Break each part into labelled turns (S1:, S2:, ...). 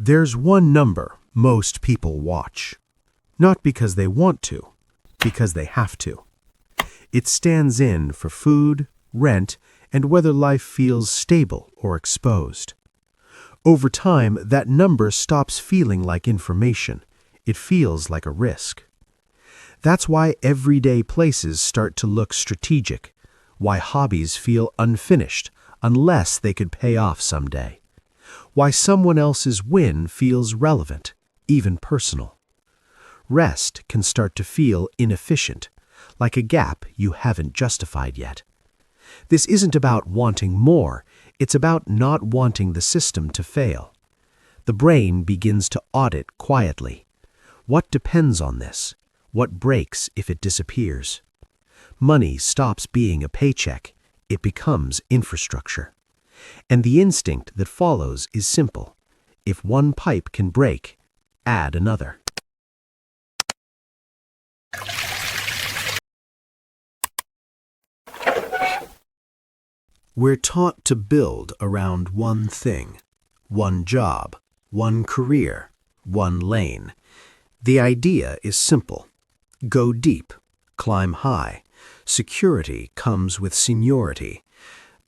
S1: There's one number most people watch. Not because they want to, because they have to. It stands in for food, rent, and whether life feels stable or exposed. Over time, that number stops feeling like information. It feels like a risk. That's why everyday places start to look strategic, why hobbies feel unfinished unless they could pay off someday, why someone else's win feels relevant, even personal. Rest can start to feel inefficient, like a gap you haven't justified yet. This isn't about wanting more, it's about not wanting the system to fail. The brain begins to audit quietly. What depends on this? What breaks if it disappears? Money stops being a paycheck, it becomes infrastructure. And the instinct that follows is simple. If one pipe can break, add another. We're taught to build around one thing, one job, one career, one lane. The idea is simple. Go deep, climb high. Security comes with seniority.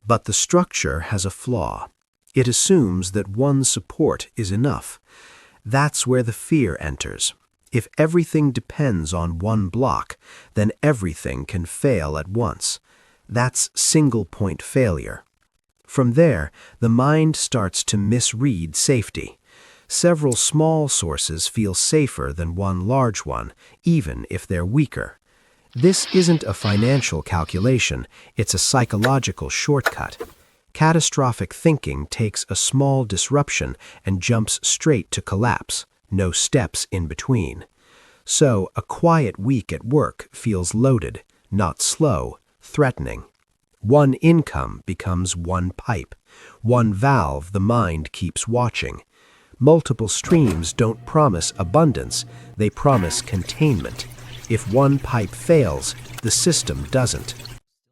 S1: But the structure has a flaw. It assumes that one support is enough. That's where the fear enters. If everything depends on one block, then everything can fail at once. That's single-point failure. From there, the mind starts to misread safety. Several small sources feel safer than one large one, even if they're weaker. This isn't a financial calculation, it's a psychological shortcut. Catastrophic thinking takes a small disruption and jumps straight to collapse, no steps in between. So, a quiet week at work feels loaded, not slow, threatening. One income becomes one pipe, one valve the mind keeps watching. Multiple streams don't promise abundance, they promise containment. If one pipe fails, the system doesn't.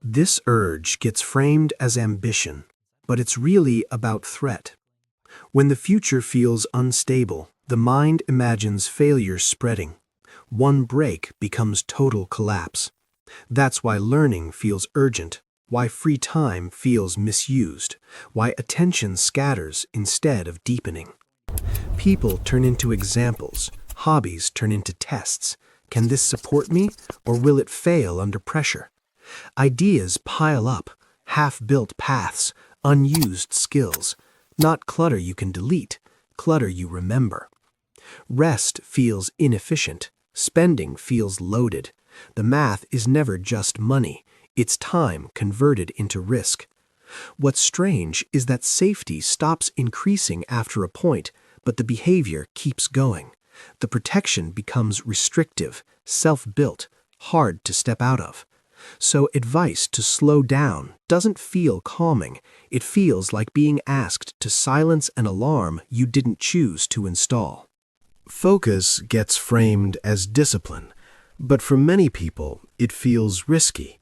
S1: This urge gets framed as ambition, but it's really about threat. When the future feels unstable, the mind imagines failure spreading. One break becomes total collapse. That's why learning feels urgent, why free time feels misused, why attention scatters instead of deepening. People turn into examples, hobbies turn into tests. Can this support me, or will it fail under pressure? Ideas pile up, half-built paths, unused skills. Not clutter you can delete, clutter you remember. Rest feels inefficient, spending feels loaded. The math is never just money, it's time converted into risk. What's strange is that safety stops increasing after a point, but the behavior keeps going. The protection becomes restrictive, self-built, hard to step out of. So advice to slow down doesn't feel calming. It feels like being asked to silence an alarm you didn't choose to install. Focus gets framed as discipline, but for many people it feels risky,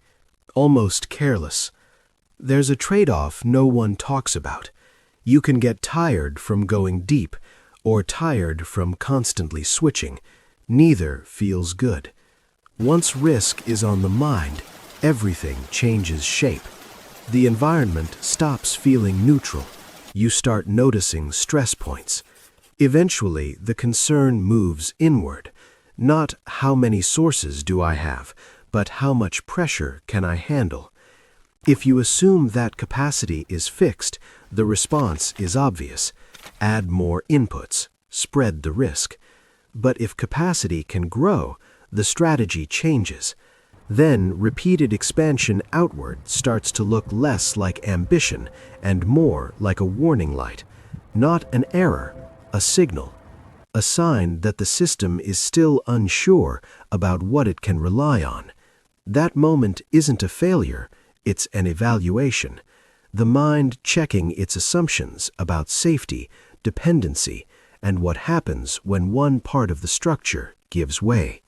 S1: almost careless. There's a trade-off no one talks about. You can get tired from going deep, or tired from constantly switching. Neither feels good. Once risk is on the mind, everything changes shape. The environment stops feeling neutral. You start noticing stress points. Eventually, the concern moves inward. Not how many sources do I have, but how much pressure can I handle? If you assume that capacity is fixed, the response is obvious. Add more inputs, spread the risk. But if capacity can grow, the strategy changes. Then repeated expansion outward starts to look less like ambition and more like a warning light. Not an error, a signal. A sign that the system is still unsure about what it can rely on. That moment isn't a failure, it's an evaluation. The mind checking its assumptions about safety, dependency, and what happens when one part of the structure gives way.